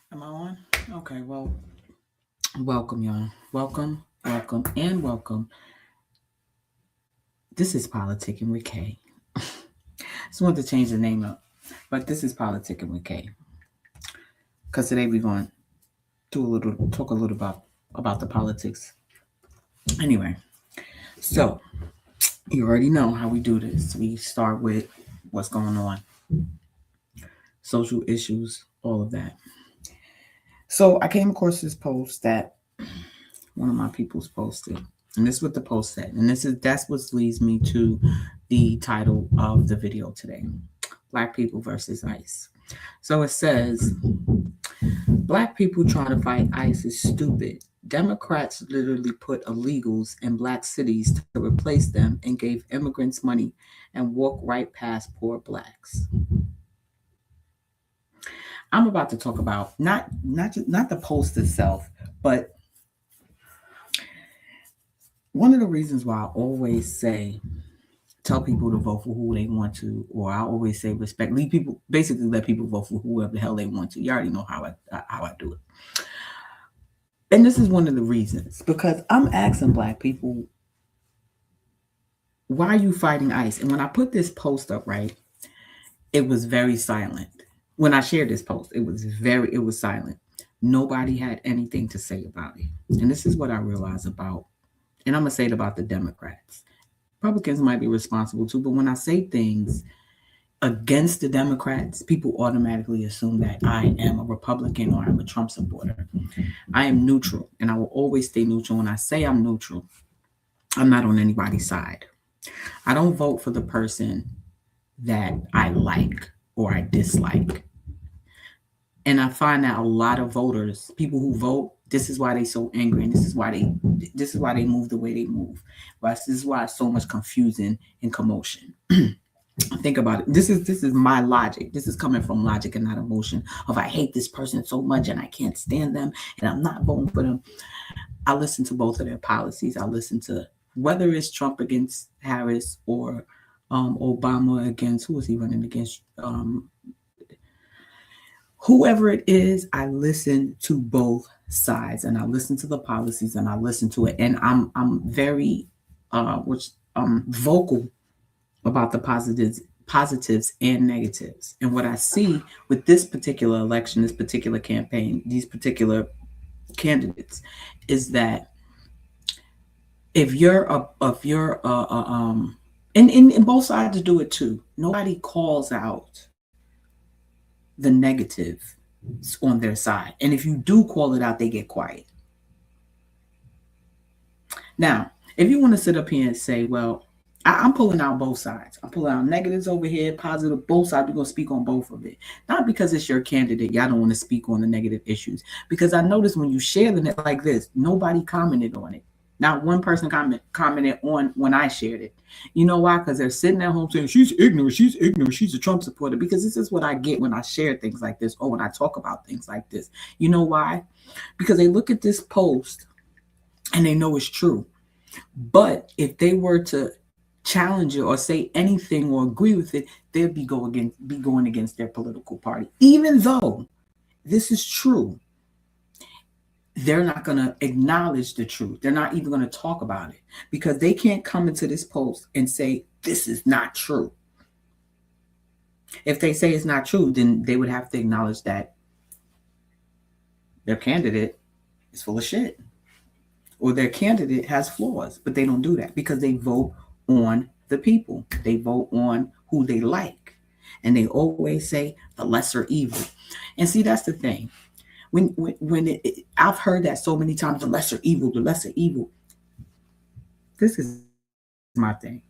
Am I on? Okay, well, welcome, y'all. Welcome, welcome, and welcome. This is Politicking with Kay. Just wanted to change the name up, but this is Politicking with Kay. Because today we're going to talk a little about the politics. Anyway, so you already know how we do this. We start with what's going on, social issues, all of that. So I came across this post that one of my people's posted. And this is what the post said. And that's what leads me to the title of the video today. Black people versus ICE. So it says, Black people trying to fight ICE is stupid. Democrats literally put illegals in black cities to replace them and gave immigrants money and walk right past poor blacks. I'm about to talk about not the post itself, but one of the reasons why I always say tell people to vote for who they want to, or I always say respect. Leave people basically let people vote for whoever the hell they want to. You already know how I do it. And this is one of the reasons because I'm asking black people, why are you fighting ICE? And when I put this post up, right, it was very silent. When I shared this post, it was silent. Nobody had anything to say about it. And this is what I realized about, and I'm gonna say it about the Democrats. Republicans might be responsible too, but when I say things against the Democrats, people automatically assume that I am a Republican or I'm a Trump supporter. I am neutral, and I will always stay neutral. When I say I'm neutral, I'm not on anybody's side. I don't vote for the person that I like or I dislike. And I find that a lot of voters, people who vote, this is why they so angry, and this is why they move the way they move. This is why so much confusion and commotion. Think about it. This is my logic. This is coming from logic and not emotion. Of I hate this person so much and I can't stand them and I'm not voting for them. I listen to both of their policies. I listen to whether it's Trump against Harris or Obama against, who was he running against? Whoever it is, I listen to both sides and I listen to the policies and I listen to it. And I'm very vocal about the positives and negatives. And what I see with this particular election, this particular campaign, these particular candidates, is that if you're and both sides do it too. Nobody calls out the negative on their side, and if you do call it out, they get quiet. Now, if you want to sit up here and say, well, I'm pulling out both sides. I'm pulling out negatives over here, positive, both sides. We're going to speak on both of it. Not because it's your candidate. Y'all don't want to speak on the negative issues. Because I noticed when you share it like this, nobody commented on it. Not one person commented on when I shared it. You know why? Because they're sitting at home saying, she's ignorant, she's a Trump supporter. Because this is what I get when I share things like this or when I talk about things like this. You know why? Because they look at this post and they know it's true. But if they were to challenge it or say anything or agree with it, they'd be going against their political party. Even though this is true, they're not going to acknowledge the truth. They're not even going to talk about it because they can't come into this post and say, this is not true. If they say it's not true, then they would have to acknowledge that their candidate is full of shit or their candidate has flaws, but they don't do that because they vote on the people. They vote on who they like. And they always say the lesser evil. And see, that's the thing. I've heard that so many times, the lesser evil, the lesser evil. This is my thing.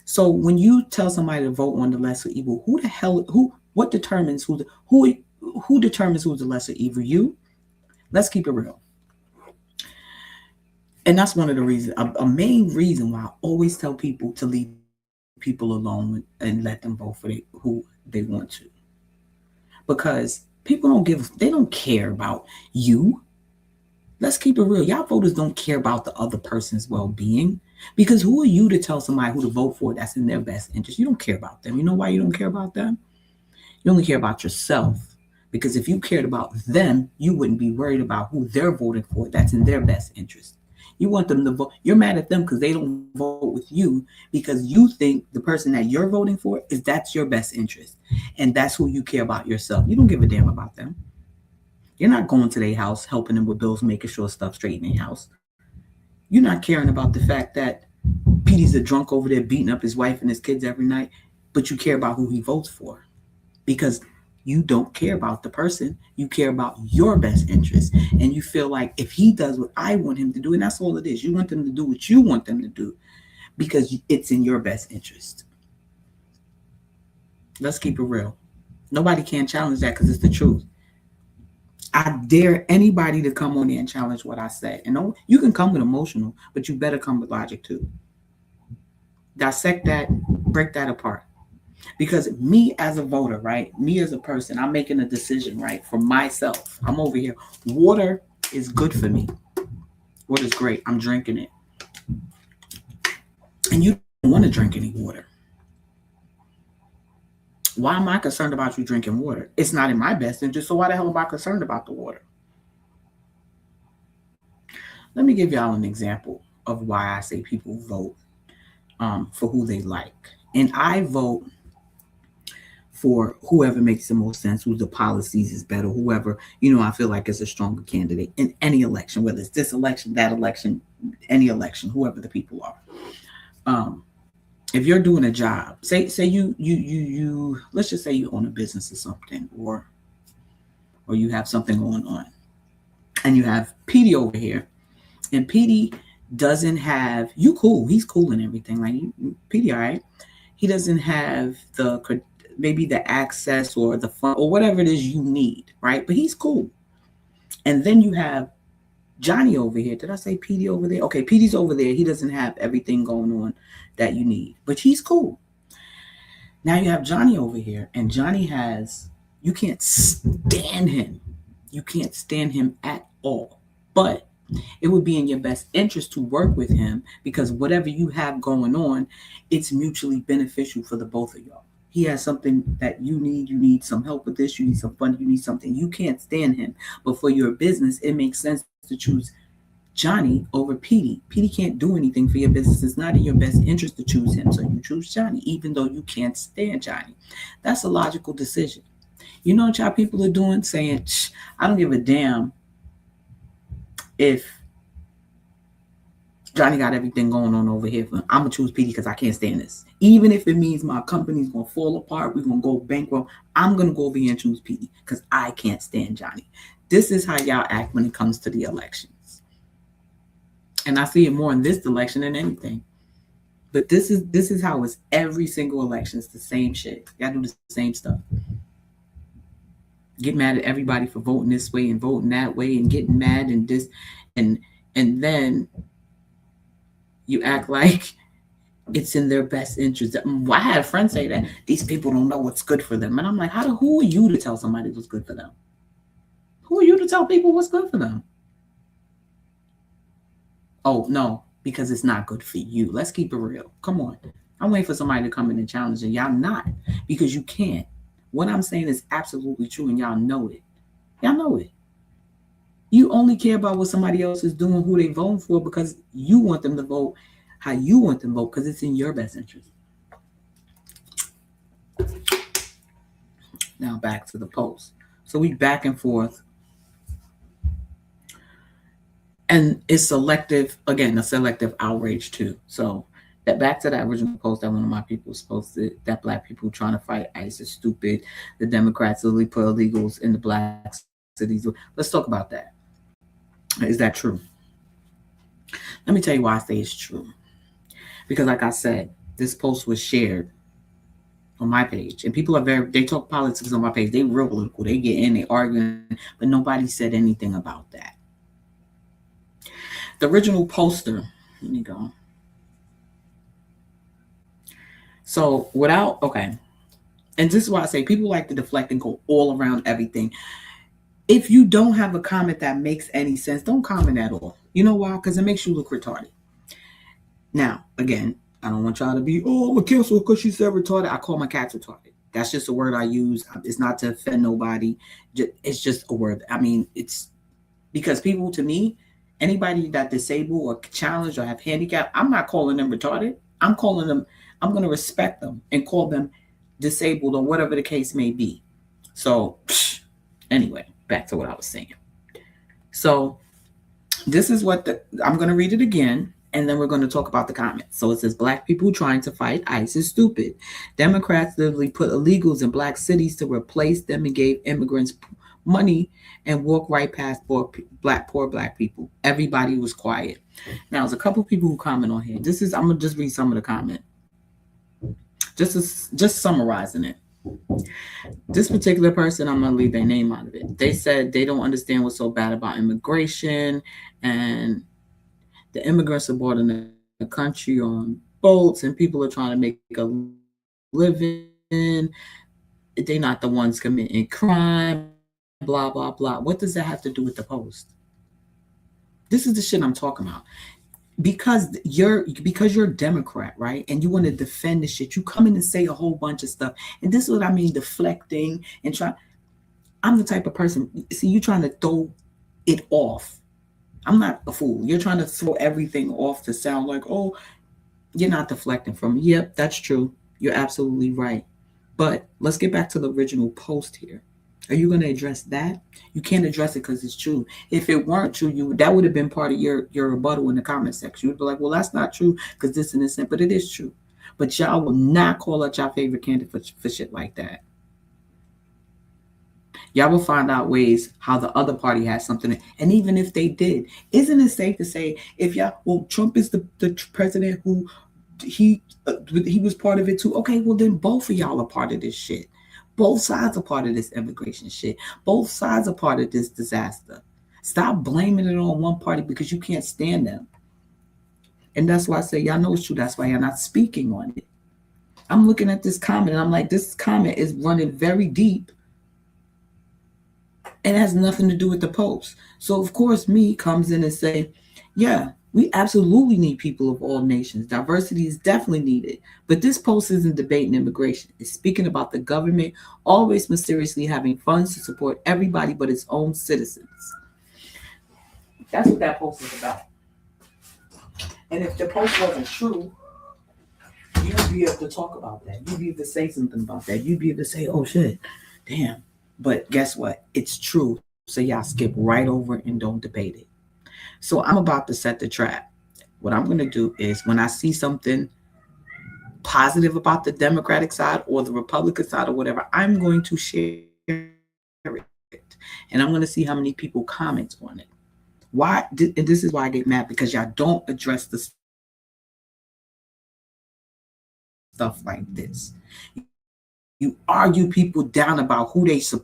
So when you tell somebody to vote on the lesser evil, what determines who determines who's the lesser evil? You? Let's keep it real. And that's one of the reasons, a main reason why I always tell people to leave people alone and let them vote for who they want to. Because people they don't care about you. Let's keep it real. Y'all voters don't care about the other person's well-being. Because who are you to tell somebody who to vote for that's in their best interest? You don't care about them. You know why you don't care about them? You only care about yourself Because if you cared about them, you wouldn't be worried about who they're voting for. That's in their best interest. You want them to vote. You're mad at them because they don't vote with you because you think the person that you're voting for that's your best interest. And that's who you care about yourself. You don't give a damn about them. You're not going to their house, helping them with bills, making sure stuff's straight in their house. You're not caring about the fact that Petey's a drunk over there beating up his wife and his kids every night, but you care about who he votes for because you don't care about the person. You care about your best interest. And you feel like if he does what I want him to do, and that's all it is, you want them to do what you want them to do because it's in your best interest. Let's keep it real. Nobody can challenge that because it's the truth. I dare anybody to come on there and challenge what I said. And no, you can come with emotional, but you better come with logic too. Dissect that, break that apart. Because me as a voter, right? Me as a person, I'm making a decision, right? For myself. I'm over here. Water is good for me. Water's great. I'm drinking it. And you don't want to drink any water. Why am I concerned about you drinking water? It's not in my best interest, so why the hell am I concerned about the water? Let me give y'all an example of why I say people vote for who they like. And I vote for whoever makes the most sense, who the policies is better, whoever, I feel like is a stronger candidate in any election, whether it's this election, that election, any election, whoever the people are. If you're doing a job, say you let's just say you own a business or something, or you have something going on, and you have Petey over here, and Petey doesn't have you cool. He's cool and everything. Like Petey, all right. He doesn't have maybe the access or the fun or whatever it is you need, right? But he's cool. And then you have Johnny over here. Did I say Petey over there? Okay, Petey's over there. He doesn't have everything going on that you need, but he's cool. Now you have Johnny over here, and Johnny you can't stand him. You can't stand him at all. But it would be in your best interest to work with him because whatever you have going on, it's mutually beneficial for the both of y'all. He has something that you need some help with this, you need some fun, you need something. You can't stand him. But for your business, it makes sense to choose Johnny over Petey. Petey can't do anything for your business. It's not in your best interest to choose him. So you choose Johnny, even though you can't stand Johnny. That's a logical decision. You know what y'all people are doing? Saying, I don't give a damn if Johnny got everything going on over here. I'm going to choose Petey because I can't stand this. Even if it means my company's going to fall apart, we're going to go bankrupt, I'm going to go over here and choose Petey because I can't stand Johnny. This is how y'all act when it comes to the elections. And I see it more in this election than anything. But this is how it's every single election. It's the same shit. Y'all do the same stuff. Get mad at everybody for voting this way and voting that way and getting mad and this and then you act like it's in their best interest. I had a friend say that these people don't know what's good for them. And I'm like, who are you to tell somebody what's good for them? Who are you to tell people what's good for them? Oh, no, because it's not good for you. Let's keep it real. Come on. I'm waiting for somebody to come in and challenge it. Y'all not, because you can't. What I'm saying is absolutely true, and y'all know it. Y'all know it. You only care about what somebody else is doing, who they voting for, because you want them to vote how you want them to vote, because it's in your best interest. Now back to the post. So we back and forth. And it's selective, again, a selective outrage too. So that back to that original post that one of my people posted, that black people trying to fight ICE is stupid. The Democrats literally put illegals in the black cities. Let's talk about that. Is that true? Let me tell you why I say it's true. Because like I said, this post was shared on my page. And people they talk politics on my page. They real political. They get in, they arguing, but nobody said anything about that. The original poster, let me go. So and this is why I say people like to deflect and go all around everything. If you don't have a comment that makes any sense, don't comment at all. You know why? Because it makes you look retarded. Now, again, I don't want y'all to be, I'm going to cancel because she said retarded. I call my cats retarded. That's just a word I use. It's not to offend nobody. It's just a word. I mean, it's because people, to me, anybody that disabled or challenged or have handicap, I'm not calling them retarded. I'm calling them, I'm going to respect them and call them disabled or whatever the case may be. So, anyway, back to what I was saying. So, this is what I'm going to read it again, and then we're going to talk about the comments. So it says, Black people trying to fight ICE is stupid. Democrats literally put illegals in Black cities to replace them and gave immigrants money and walk right past poor Black people. Everybody was quiet. Now, there's a couple people who comment on here. I'm going to just read some of the comment. Just summarizing it. This particular person, I'm going to leave their name out of it. They said they don't understand what's so bad about immigration, and the immigrants are brought in the country on boats, and people are trying to make a living. They're not the ones committing crime, blah, blah, blah. What does that have to do with the post? This is the shit I'm talking about. Because you're a Democrat, right? And you want to defend the shit. You come in and say a whole bunch of stuff. And this is what I mean, deflecting and trying. I'm the type of person, see, you trying to throw it off. I'm not a fool. You're trying to throw everything off to sound like, oh, you're not deflecting from me. Yep, that's true. You're absolutely right. But let's get back to the original post here. Are you going to address that? You can't address it because it's true. If it weren't true, that would have been part of your rebuttal in the comment section. You'd be like, well, that's not true because this and this, but it is true. But y'all will not call out your favorite candidate for shit like that. Y'all will find out ways how the other party has something. And even if they did, isn't it safe to say, if Trump is the president who he was part of it too. Okay, well then both of y'all are part of this shit. Both sides are part of this immigration shit. Both sides are part of this disaster. Stop blaming it on one party because you can't stand them. And that's why I say, y'all know it's true. That's why you're not speaking on it. I'm looking at this comment and I'm like, this comment is running very deep and it has nothing to do with the post. So of course me comes in and say, yeah, we absolutely need people of all nations. Diversity is definitely needed. But this post isn't debating immigration. It's speaking about the government always mysteriously having funds to support everybody but its own citizens. That's what that post is about. And if the post wasn't true, you'd be able to talk about that. You'd be able to say something about that. You'd be able to say, oh shit, damn. But guess what? It's true. So y'all skip right over and don't debate it. So I'm about to set the trap. What I'm going to do is when I see something positive about the Democratic side or the Republican side or whatever, I'm going to share it. And I'm going to see how many people comment on it. Why? And this is why I get mad, because y'all don't address the stuff like this. You argue people down about who they should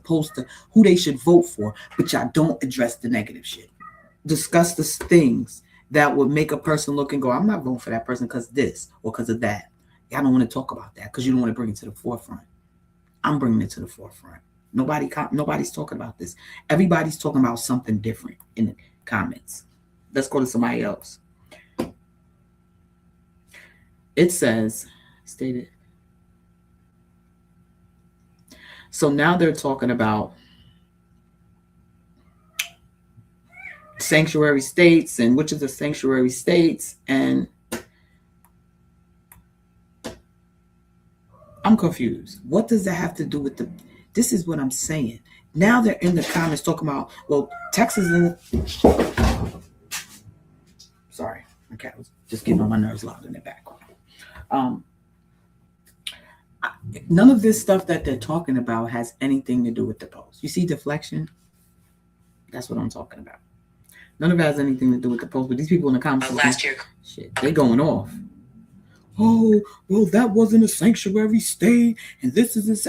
vote for, but y'all don't address the negative shit. Discuss the things that would make a person look and go, I'm not voting for that person because this or because of that. Y'all don't want to talk about that because you don't want to bring it to the forefront. I'm bringing it to the forefront. Nobody's talking about this. Everybody's talking about something different in the comments. Let's go to somebody else. It says, stated. So now they're talking about sanctuary states and which is the sanctuary states, and I'm confused. What does that have to do with this is what I'm saying. Now they're in the comments talking about, well, Texas sorry, my cat was just getting on my nerves loud in the background. None of this stuff that they're talking about has anything to do with the post. You see deflection? That's what I'm talking about. None of it has anything to do with the post, but these people in the comments last year, shit, they going off. Oh, well, that wasn't a sanctuary state, and this is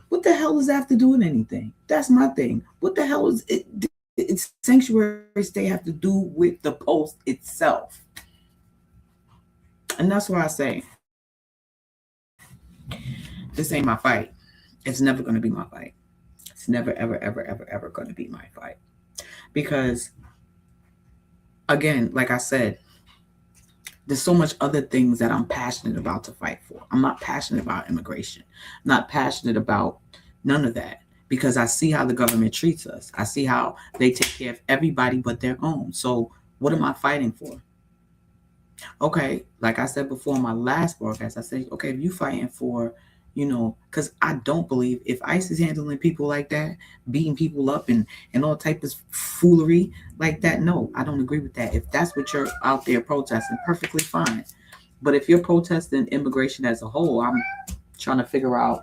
what the hell does that have to do with anything? That's my thing. What the hell is it? It's sanctuary state have to do with the post itself, and that's why I say this ain't my fight. It's never going to be my fight. It's never, ever, ever, ever, ever going to be my fight, because again, like I said, There's so much other things that I'm passionate about to fight for. I'm not passionate about immigration. I'm not passionate about none of that because I see how the government treats us. I see how they take care of everybody but their own. So what am I fighting for? Okay, like I said before in my last broadcast, I said, okay, if you fighting for, because I don't believe if ICE is handling people like that, beating people up and all type of foolery like that, no, I don't agree with that. If that's what you're out there protesting, perfectly fine. But if you're protesting immigration as a whole, I'm trying to figure out,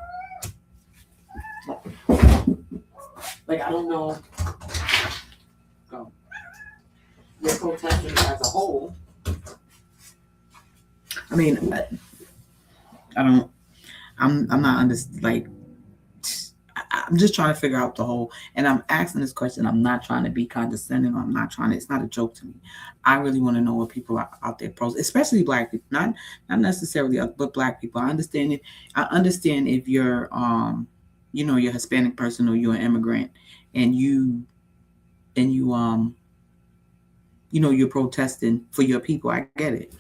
like, I don't know, you're protesting as a whole. I mean, I don't. I'm not like. I'm just trying to figure out the whole, and I'm asking this question. I'm not trying to be condescending. I'm not trying to. It's not a joke to me. I really want to know what people are out there pros, especially Black people, not necessarily, but Black people. I understand it. I understand if you're, you're a Hispanic person or you're an immigrant, and you're protesting for your people. I get it.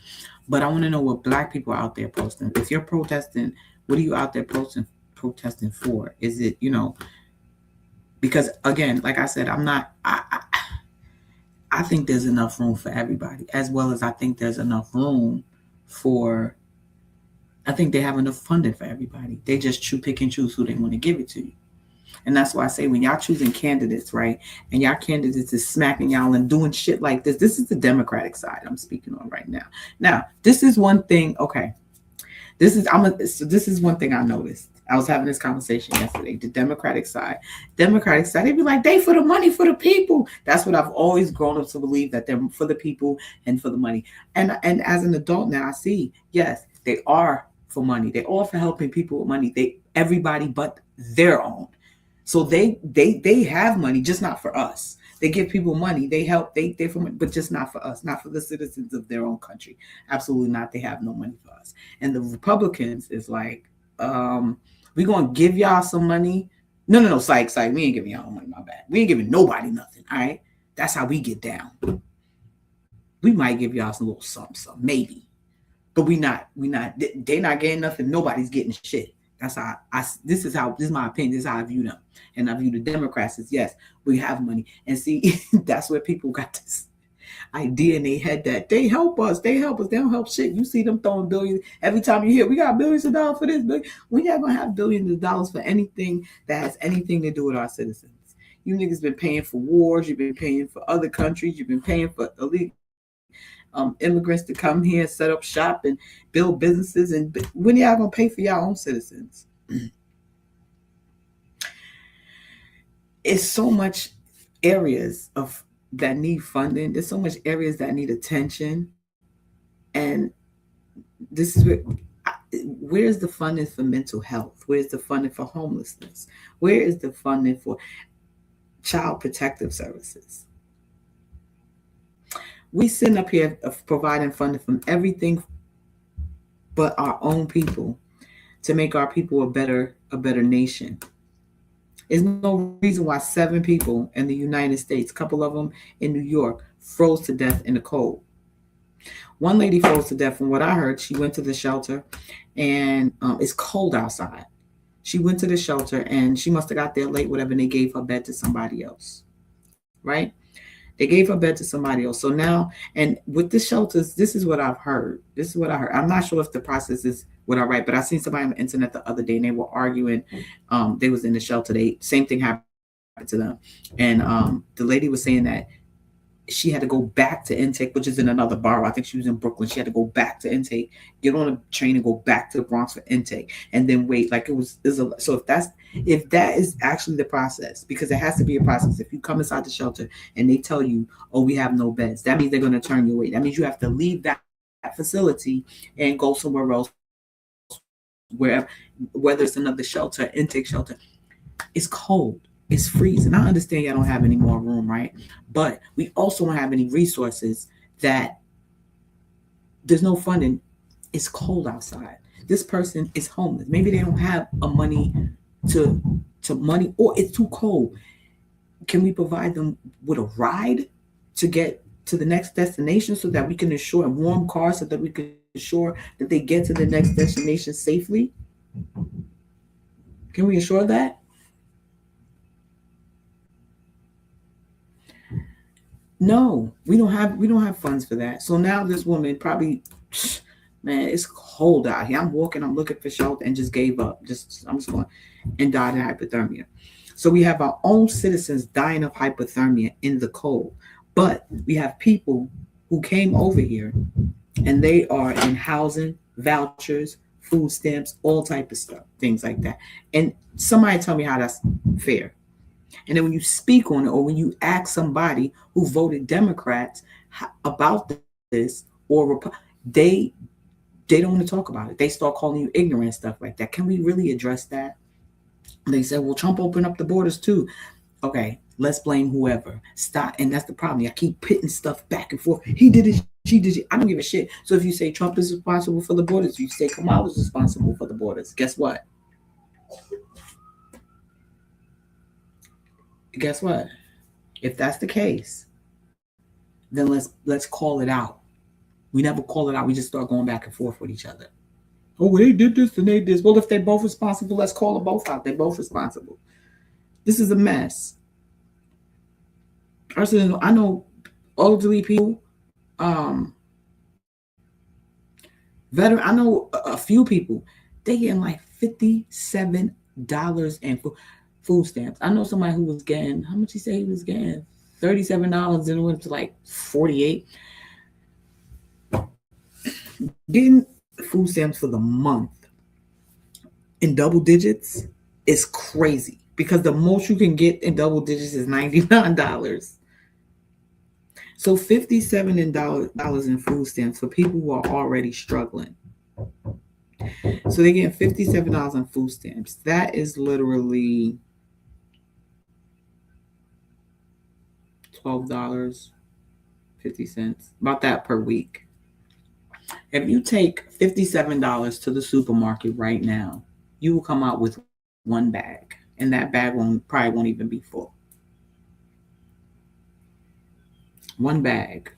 But I want to know what Black people are out there protesting. If you're protesting, what are you out there protesting for? Is it, because again, like I said, I think there's enough room for everybody, as well as I think there's enough room I think they have enough funding for everybody. They just pick and choose who they want to give it to you. And that's why I say when y'all choosing candidates, right, and y'all candidates is smacking y'all and doing shit like this is the Democratic side I'm speaking on right now. Now, this is one thing, okay. This is one thing I noticed. I was having this conversation yesterday. The Democratic side, they be like, they for the money, for the people. That's what I've always grown up to believe, that they're for the people and for the money. And as an adult now, I see, yes, they are for money. They are for helping people with money. Everybody but their own. So they have money, just not for us. They give people money. They help. They for money, but just not for us, not for the citizens of their own country. Absolutely not. They have no money for us. And the Republicans is like, we're gonna give y'all some money. No, psych. We ain't giving y'all no money. My bad. We ain't giving nobody nothing. All right. That's how we get down. We might give y'all some little something, maybe, but we not. They not getting nothing. Nobody's getting shit. That's how this is my opinion. This is how I view them. And I view the Democrats as, yes, we have money. And see, that's where people got this idea in their head that they help us. They don't help shit. You see them throwing billions. Every time you hear, we got billions of dollars for this. We're not going to have billions of dollars for anything that has anything to do with our citizens. You niggas been paying for wars. You've been paying for other countries. You've been paying for illegal immigrants to come here, set up shop, and build businesses. And when y'all gonna pay for your own citizens? It's so much areas that need funding. There's so much areas that need attention, and this is where's the funding for mental health? Where's the funding for homelessness? Where is the funding for child protective services? We sitting up here providing funding from everything but our own people to make our people a better nation. There's no reason why 7 people in the United States, a couple of them in New York, froze to death in the cold. One lady froze to death. From what I heard, she went to the shelter, and it's cold outside. She went to the shelter, and she must have got there late, whatever, and they gave her bed to somebody else, right? They gave her bed to somebody else. So now, and with the shelters, this is what I've heard. I'm not sure if the process is what I write, but I seen somebody on the internet the other day, and they were arguing. They was in the shelter. Same thing happened to them. And the lady was saying that she had to go back to intake, which is in another borough. I think she was in Brooklyn. She had to go back to intake, get on a train and go back to the Bronx for intake, and then wait. Like so if that is actually the process, because it has to be a process. If you come inside the shelter and they tell you, oh, we have no beds, that means they're going to turn you away. That means you have to leave that facility and go somewhere else, wherever, whether it's another shelter, intake shelter. It's cold. It's freezing. I understand y'all don't have any more room, right? But we also don't have any resources. That there's no funding. It's cold outside. This person is homeless. Maybe they don't have a money to money, or it's too cold. Can we provide them with a ride to get to the next destination so that we can ensure warm cars so that we can ensure that they get to the next destination safely? Can we ensure that? No, we don't have funds for that. So now this woman probably, man, it's cold out here. I'm walking, I'm looking for shelter and just gave up. I'm just going and died of hypothermia. So we have our own citizens dying of hypothermia in the cold. But we have people who came over here and they are in housing, vouchers, food stamps, all type of stuff, things like that. And somebody tell me how that's fair. And then when you speak on it, or when you ask somebody who voted Democrats about this, or they don't want to talk about it. They start calling you ignorant and stuff like that. Can we really address that? They said, well, Trump opened up the borders too. Okay, let's blame whoever. Stop. And that's the problem. I keep pitting stuff back and forth. He did it. She did it. I don't give a shit. So if you say Trump is responsible for the borders, you say Kamala is responsible for the borders. Guess what? Guess what? If that's the case, then let's call it out. We never call it out. We just start going back and forth with each other. Oh, well, they did this and they did this. Well, if they're both responsible, let's call them both out. They're both responsible. This is a mess. I know elderly people, veteran. I know a few people. They getting like $57 in food stamps. I know somebody who was getting, how much he say he was getting? $37, and it went to like 48. Getting food stamps for the month in double digits is crazy, because the most you can get in double digits is $99. So $57 in food stamps for people who are already struggling. So they're getting $57 on food stamps. That is literally $12.50, about that per week. If you take $57 to the supermarket right now, you will come out with one bag, and that bag probably won't even be full. One bag.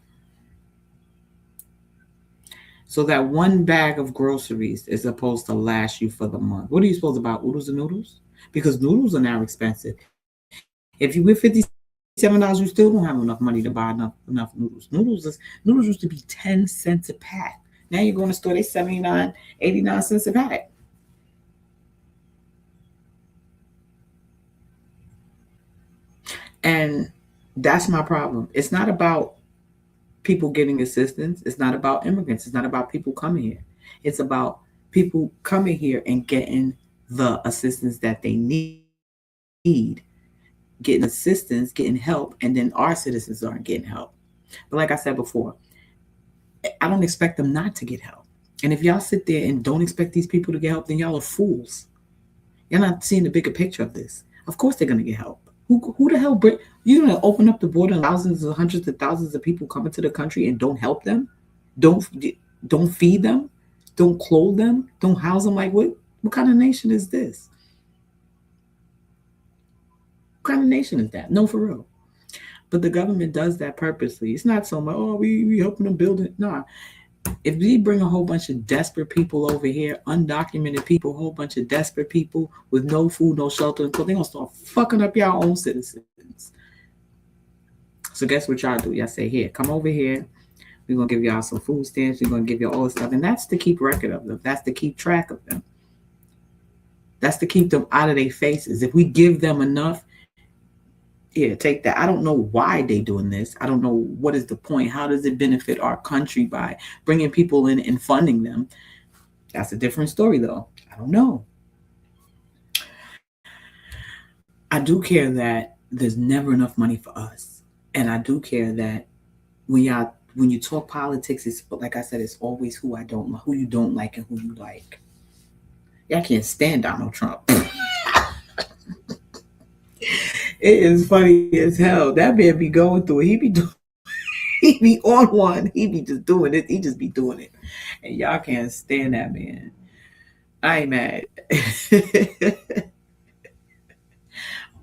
So that one bag of groceries is supposed to last you for the month. What are you supposed to buy? Oodles and noodles? Because noodles are now expensive. If you with $57, you still don't have enough money to buy enough noodles. Noodles used to be 10 cents a pack. Now you're going to store, they 79, 89 cents a pack. And that's my problem. It's not about people getting assistance. It's not about immigrants. It's not about people coming here. It's about people coming here and getting the assistance that they need, getting assistance, getting help, and then our citizens aren't getting help. But like I said before, I don't expect them not to get help. And if y'all sit there and don't expect these people to get help, then y'all are fools. You're not seeing the bigger picture of this. Of course they're going to get help. Who the hell you're going to open up the border and thousands or hundreds of thousands of people come into the country and don't help them? Don't feed them? Don't clothe them? Don't house them? Like, what kind of nation is this? What kind of nation is that? No, for real. But the government does that purposely. It's not so much, oh, we helping them build it. No. If we bring a whole bunch of desperate people over here, undocumented people, a whole bunch of desperate people with no food, no shelter, they're going to start fucking up y'all own citizens. So guess what y'all do? Y'all say, here, come over here. We're going to give y'all some food stamps. We're going to give you all this stuff. And that's to keep record of them. That's to keep track of them. That's to keep them out of their faces. If we give them enough, yeah, take that. I don't know why they're doing this. I don't know what is the point. How does it benefit our country by bringing people in and funding them? That's a different story, though. I don't know. I do care that there's never enough money for us. And I do care that when you talk politics, it's like I said, it's always who you don't like and who you like. Y'all can't stand Donald Trump. It is funny as hell. That man be going through it. He be on one. He be just doing it. He just be doing it. And y'all can't stand that man. I ain't mad.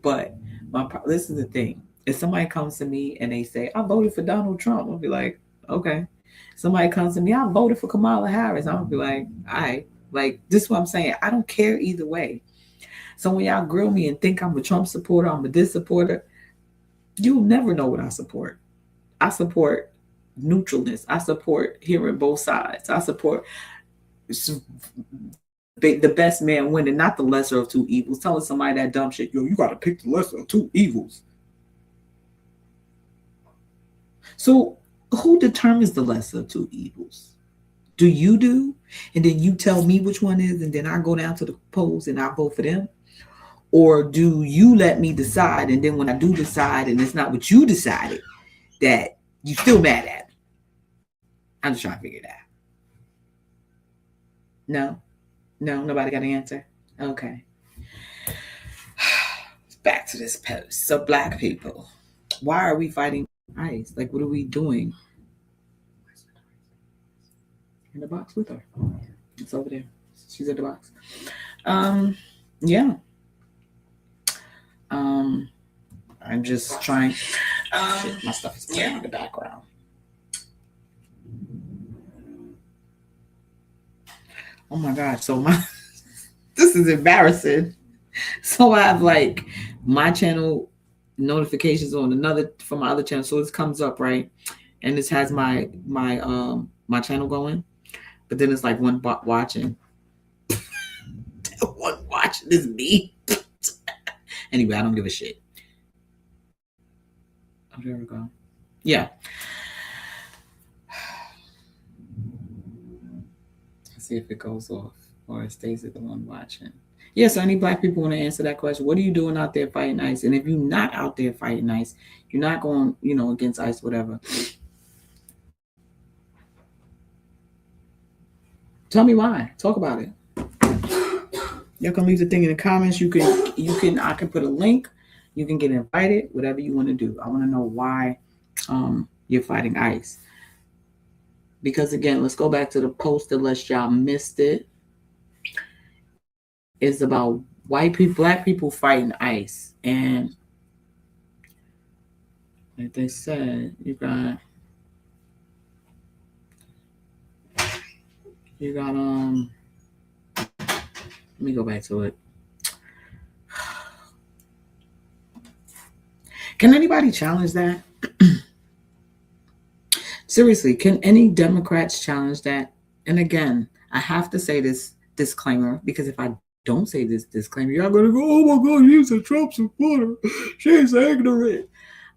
But this is the thing. If somebody comes to me and they say, I voted for Donald Trump, I'll be like, okay. Somebody comes to me, I voted for Kamala Harris, I'll be like, all right. Like, this is what I'm saying. I don't care either way. So when y'all grill me and think I'm a Trump supporter, I'm a this supporter, you'll never know what I support. I support neutralness. I support hearing both sides. I support the best man winning, not the lesser of two evils. Telling somebody that dumb shit, yo, you got to pick the lesser of two evils. So who determines the lesser of two evils? Do you do? And then you tell me which one is, and then I go down to the polls and I vote for them? Or do you let me decide, and then when I do decide and it's not what you decided, that you still mad at me? I'm just trying to figure it out. No? No, nobody got an answer? Okay. Back to this post. So black people, why are we fighting ICE? Like, what are we doing? In the box with her. It's over there. She's at the box. Yeah. I'm just trying. Shit, my stuff is playing in the background. Oh my God. So this is embarrassing. So I have like my channel notifications on another from my other channel. So this comes up, right? And this has my channel going. But then it's like one watching. One watching is me. Anyway, I don't give a shit. Oh, there we go. Yeah. Let's see if it goes off or it stays at the one watching. Yeah, so any black people want to answer that question. What are you doing out there fighting ICE? And if you're not out there fighting ICE, you're not going, against ICE, whatever. Tell me why. Talk about it. Y'all can leave the thing in the comments. I can put a link. You can get invited, whatever you want to do. I want to know why you're fighting ICE. Because again, let's go back to the post unless y'all missed it. It's about white people, black people fighting ICE. And like they said, you got let me go back to it. Can anybody challenge that? Seriously, can any Democrats challenge that? And again, I have to say this disclaimer, because if I don't say this disclaimer, y'all gonna go, oh my God, she's a Trump supporter. She's ignorant.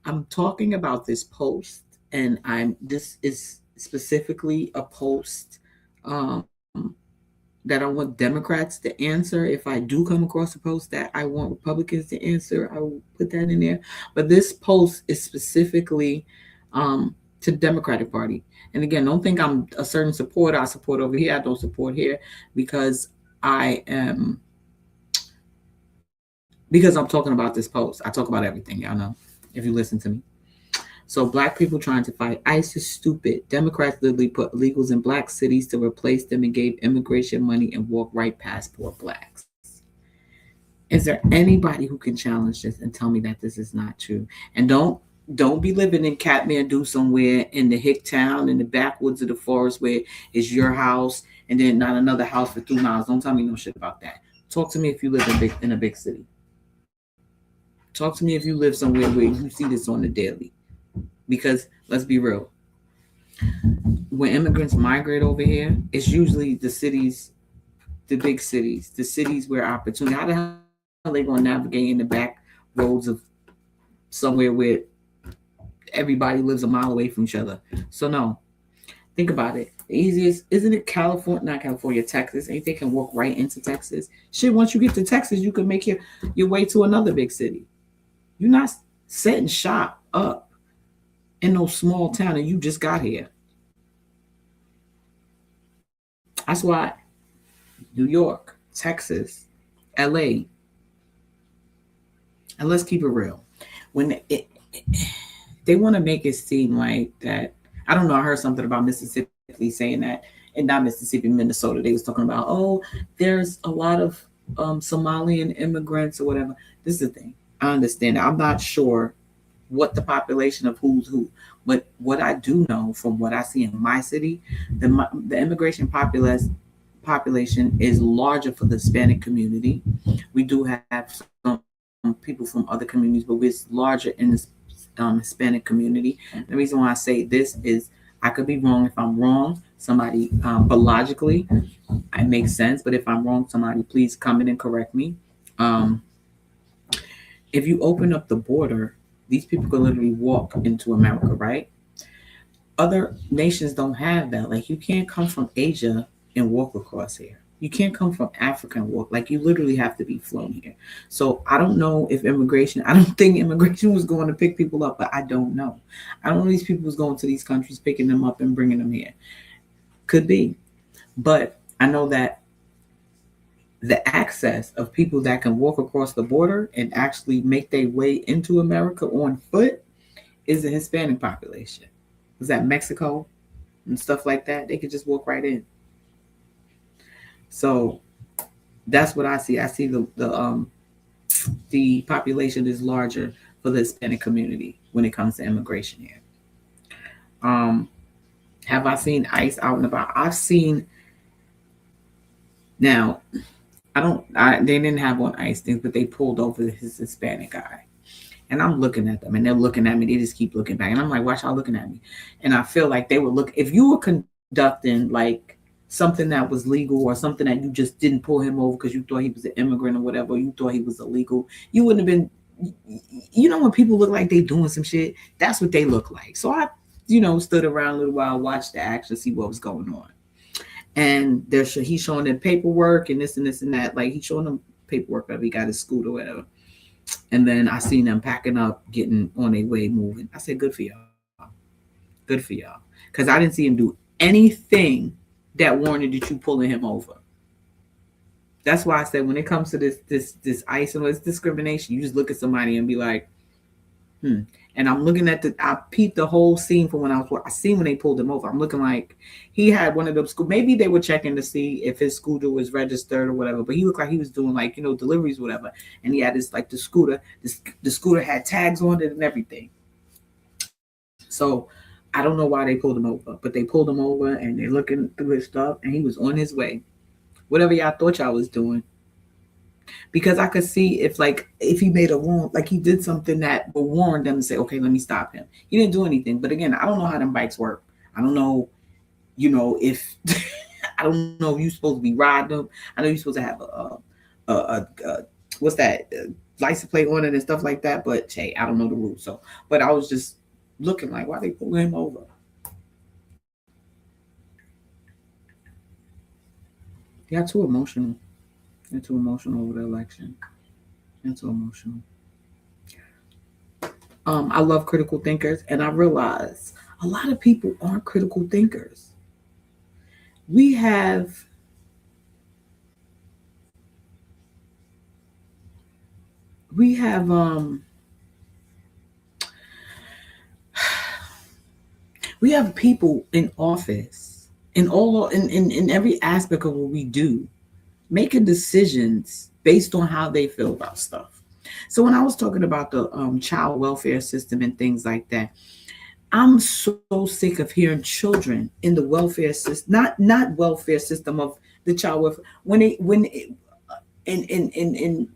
I'm talking about this post, and this is specifically a post that I want Democrats to answer. If I do come across a post that I want Republicans to answer, I will put that in there. But this post is specifically to the Democratic Party. And again, don't think I'm a certain supporter. I support over here. I don't support here because I'm talking about this post. I talk about everything, y'all know, if you listen to me. So black people trying to fight ICE is stupid. Democrats literally put illegals in black cities to replace them and gave immigration money and walk right past poor blacks. Is there anybody who can challenge this and tell me that this is not true? And don't be living in Kathmandu somewhere in the hick town in the backwoods of the forest where it's your house and then not another house for 2 miles. Don't tell me no shit about that. Talk to me if you live in a big city. Talk to me if you live somewhere where you see this on the daily. Because let's be real, when immigrants migrate over here, it's usually the cities, the big cities, the cities where opportunity. How the hell are they going to navigate in the back roads of somewhere where everybody lives a mile away from each other? So no, think about it. The easiest, isn't it Texas? Ain't they can walk right into Texas? Shit, once you get to Texas, you can make your way to another big city. You're not setting shop up in no small town and you just got here. That's why New York, Texas, LA, and let's keep it real. When they want to make it seem like that, I don't know, I heard something about Mississippi saying that, and not Mississippi, Minnesota. They was talking about, oh, there's a lot of Somalian immigrants or whatever. This is the thing. I understand that. I'm not sure what the population of who's who. But what I do know from what I see in my city, the immigration population is larger for the Hispanic community. We do have some people from other communities, but it's larger in the Hispanic community. The reason why I say this is I could be wrong. If I'm wrong, somebody, but logically, it makes sense. But if I'm wrong, somebody please come in and correct me. Um, if you open up the border, these people can literally walk into America, right? Other nations don't have that. Like you can't come from Asia and walk across here. You can't come from Africa and walk. Like you literally have to be flown here. So I don't know if immigration. I don't think immigration was going to pick people up, but I don't know. I don't know these people was going to these countries, picking them up and bringing them here. Could be, but I know that the access of people that can walk across the border and actually make their way into America on foot is the Hispanic population. Was that Mexico and stuff like that? They could just walk right in. So that's what I see. I see the population is larger for the Hispanic community when it comes to immigration here. Um, have I seen ICE out and about? I've seen. Now, I don't. They didn't have on ICE things, but they pulled over his Hispanic guy, and I'm looking at them, and they're looking at me. They just keep looking back, and I'm like, "Why y'all looking at me?" And I feel like they were look. If you were conducting like something that was legal or something that you just didn't pull him over because you thought he was an immigrant or whatever, or you thought he was illegal, you wouldn't have been. You know when people look like they doing some shit, that's what they look like. So I, stood around a little while, watched the action, see what was going on. And he's showing them paperwork and this and this and that. Like he's showing them paperwork that he got his scooter or whatever. And then I seen them packing up, getting on their way, moving. I said, good for y'all. Good for y'all. Because I didn't see him do anything that warranted that you pulling him over. That's why I said when it comes to this ICE and this discrimination, you just look at somebody and be like, And I'm looking at I peeped the whole scene from when I seen when they pulled him over. I'm looking like he had one of them maybe they were checking to see if his scooter was registered or whatever, but he looked like he was doing like, deliveries, whatever. And he had this, like the scooter had tags on it and everything. So I don't know why they pulled him over, but they pulled him over and they're looking through his stuff and he was on his way. Whatever y'all thought y'all was doing. Because I could see if he made a wrong, like he did something that would warn them to say, okay, let me stop him. He didn't do anything. But again, I don't know how them bikes work. I don't know, if I don't know if you're supposed to be riding them. I know you're supposed to have a what's that, license plate on it and stuff like that. But hey, I don't know the rules. So, but I was just looking like, why they pulling him over? They got too emotional. They're too emotional over the election. They're too emotional. I love critical thinkers, and I realize a lot of people aren't critical thinkers. We have we have we have people in office in every aspect of what we do, making decisions based on how they feel about stuff. So when I was talking about the child welfare system and things like that, I'm so sick of hearing children in the welfare system, not welfare system of the child welfare, in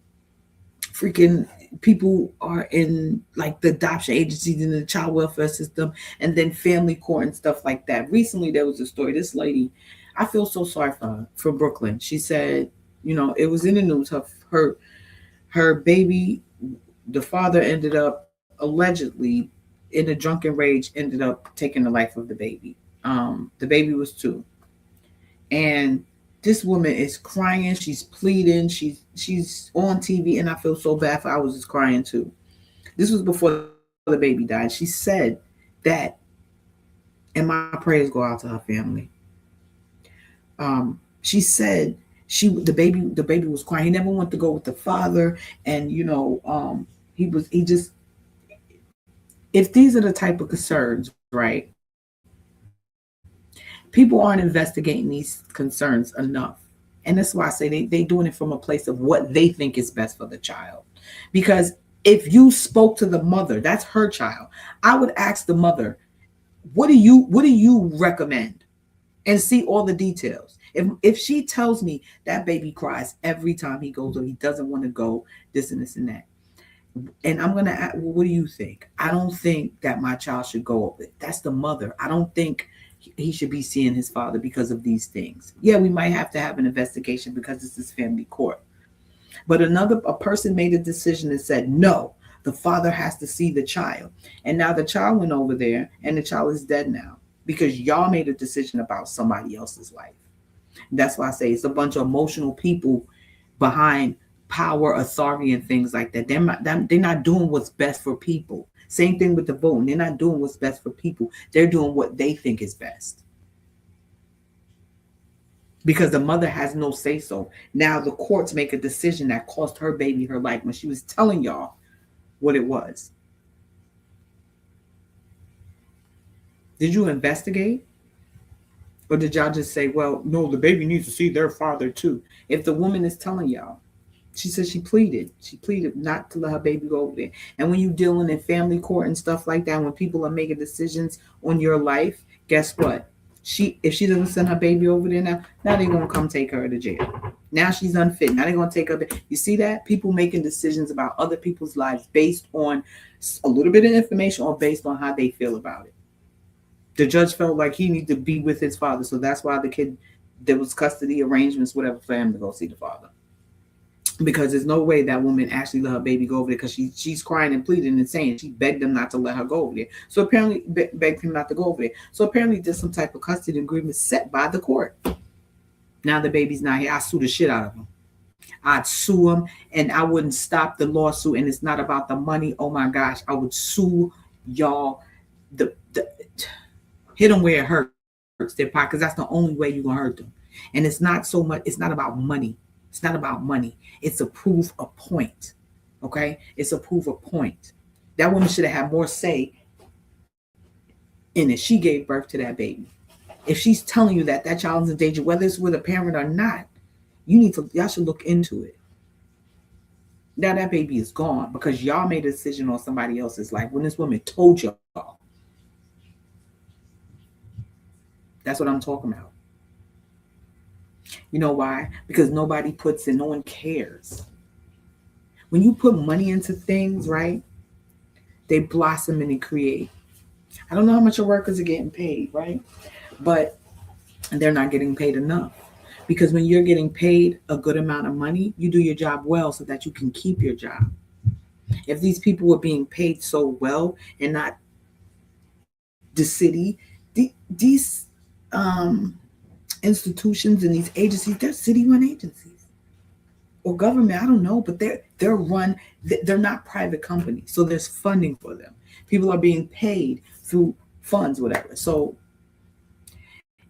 freaking people are in like the adoption agencies in the child welfare system and then family court and stuff like that. Recently there was a story. This lady, I feel so sorry for her, from Brooklyn. She said, it was in the news. Her baby, the father ended up allegedly in a drunken rage, ended up taking the life of the baby. The baby was 2. And this woman is crying. She's pleading. She's on TV, and I feel so bad for her. I was just crying too. This was before the baby died. She said that, and my prayers go out to her family. She said the baby was crying. He never wanted to go with the father, and he just, if these are the type of concerns, right? People aren't investigating these concerns enough. And that's why I say they doing it from a place of what they think is best for the child. Because If you spoke to the mother, that's her child. I would ask the mother, what do you recommend? And see all the details. If she tells me that baby cries every time he goes or he doesn't want to go, this and this and that, and I'm gonna ask, well, what do you think? I don't think that my child should go over it. That's the mother. I don't think he should be seeing his father because of these things. Yeah, we might have to have an investigation because this is family court. But a person made a decision and said, no, the father has to see the child. And now the child went over there and the child is dead now because y'all made a decision about somebody else's life. That's why I say it's a bunch of emotional people behind power, authority, and things like that. They're not doing what's best for people. Same thing with the voting. They're not doing what's best for people. They're doing what they think is best. Because the mother has no say so. Now the courts make a decision that cost her baby her life when she was telling y'all what it was. Did you investigate? Or did y'all just say, well, no, the baby needs to see their father too? If the woman is telling y'all, she said she pleaded not to let her baby go over there. And when you're dealing in family court and stuff like that, when people are making decisions on your life, guess what? If she doesn't send her baby over there now they're gonna come take her to jail. Now she's unfit. Now they're gonna take her. You see that? People making decisions about other people's lives based on a little bit of information or based on how they feel about it. The judge felt like he needed to be with his father, so that's why the kid, there was custody arrangements, whatever, for him to go see the father. Because there's no way that woman actually let her baby go over there because she's crying and pleading and saying she begged them not to let her go over there. So apparently begged him not to go over there. So apparently there's some type of custody agreement set by the court. Now the baby's not here. I sue the shit out of him. I'd sue him and I wouldn't stop the lawsuit. And it's not about the money. Oh my gosh, I would sue y'all. Hit them where it hurts their pocket, because that's the only way you're gonna hurt them. And it's not so much. It's not about money. It's not about money. It's a prove a point. Okay? It's a prove a point. That woman should have had more say in it. She gave birth to that baby. If she's telling you that child is in danger, whether it's with a parent or not, y'all should look into it. Now that baby is gone because y'all made a decision on somebody else's life when this woman told y'all. That's what I'm talking about. You know why? Because nobody puts in, no one cares. When you put money into things, right, they blossom and they create. I don't know how much your workers are getting paid, right? But they're not getting paid enough. Because when you're getting paid a good amount of money, you do your job well so that you can keep your job. If these people were being paid so well and not the city, these institutions and these agencies, they're city-run agencies or government. I don't know, but they're run. They're not private companies, so there's funding for them. People are being paid through funds, whatever. So,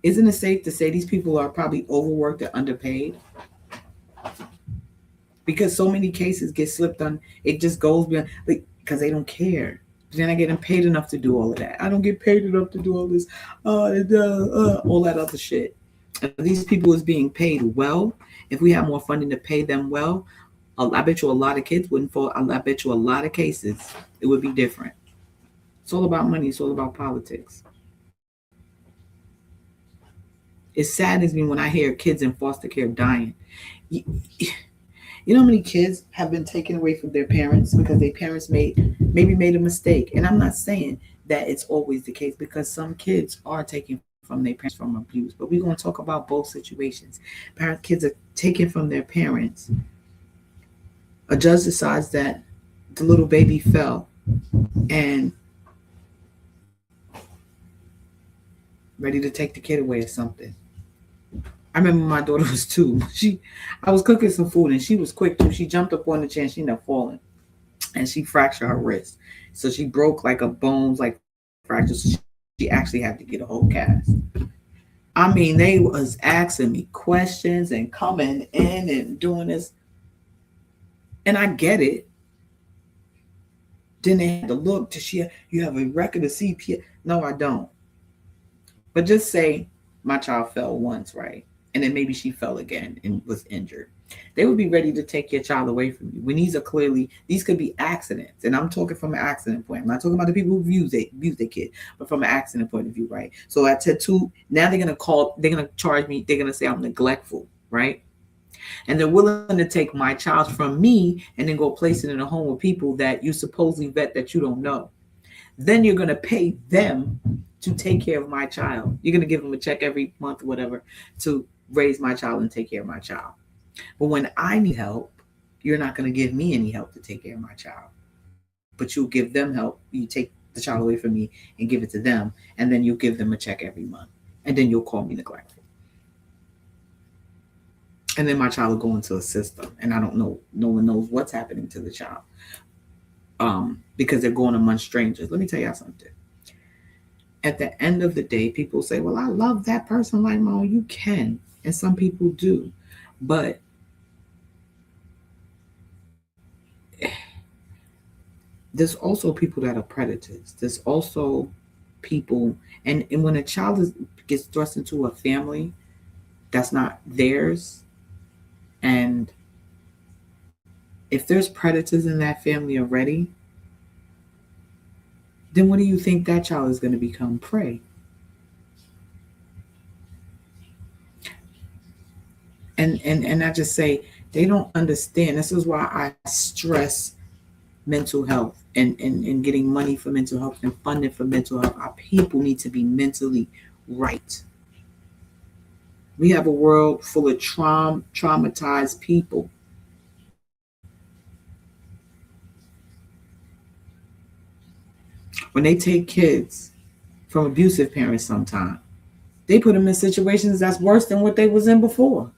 isn't it safe to say these people are probably overworked or underpaid? Because so many cases get slipped on. It just goes beyond, because they don't care. They're not getting paid enough to do all of that. I don't get paid enough to do all this, all that other shit. If these people is being paid well, if we have more funding to pay them well, I bet you a lot of kids wouldn't fall. I bet you a lot of cases it would be different. It's all about money. It's all about politics. It saddens me when I hear kids in foster care dying. You know how many kids have been taken away from their parents because their parents maybe made a mistake? And I'm not saying that it's always the case, because some kids are taken from their parents from abuse. But we're going to talk about both situations. Kids are taken from their parents. A judge decides that the little baby fell and ready to take the kid away or something. I remember my daughter was 2. I was cooking some food and she was quick too. She jumped up on the chair and she ended up falling. And she fractured her wrist. So she broke like a bones, like fracture. So she actually had to get a whole cast. I mean, they was asking me questions and coming in and doing this. And I get it. Then they had to look to you have a record of CPS. No, I don't. But just say my child fell once, right? And then maybe she fell again and was injured. They would be ready to take your child away from you when these could be accidents. And I'm talking from an accident point. I'm not talking about the people who abuse their kid, but from an accident point of view, right? So I said now they're gonna charge me, they're gonna say I'm neglectful, right? And they're willing to take my child from me and then go place it in a home with people that you supposedly vet that you don't know. Then you're gonna pay them to take care of my child. You're gonna give them a check every month or whatever to raise my child and take care of my child. But when I need help, you're not going to give me any help to take care of my child. But you'll give them help. You take the child away from me and give it to them, and then you'll give them a check every month. And then you'll call me neglectful. And then my child will go into a system, and I don't know. No one knows what's happening to the child because they're going among strangers. Let me tell y'all something. At the end of the day, people say, well, I love that person like Mom. You can. And some people do. But there's also people that are predators. There's also people, and when a child gets thrust into a family that's not theirs, and if there's predators in that family already, then what do you think that child is going to become? Prey. And I just say they don't understand. This is why I stress mental health and getting money for mental health and funding for mental health. Our people need to be mentally right. We have a world full of traumatized people. When they take kids from abusive parents sometimes, they put them in situations that's worse than what they was in before.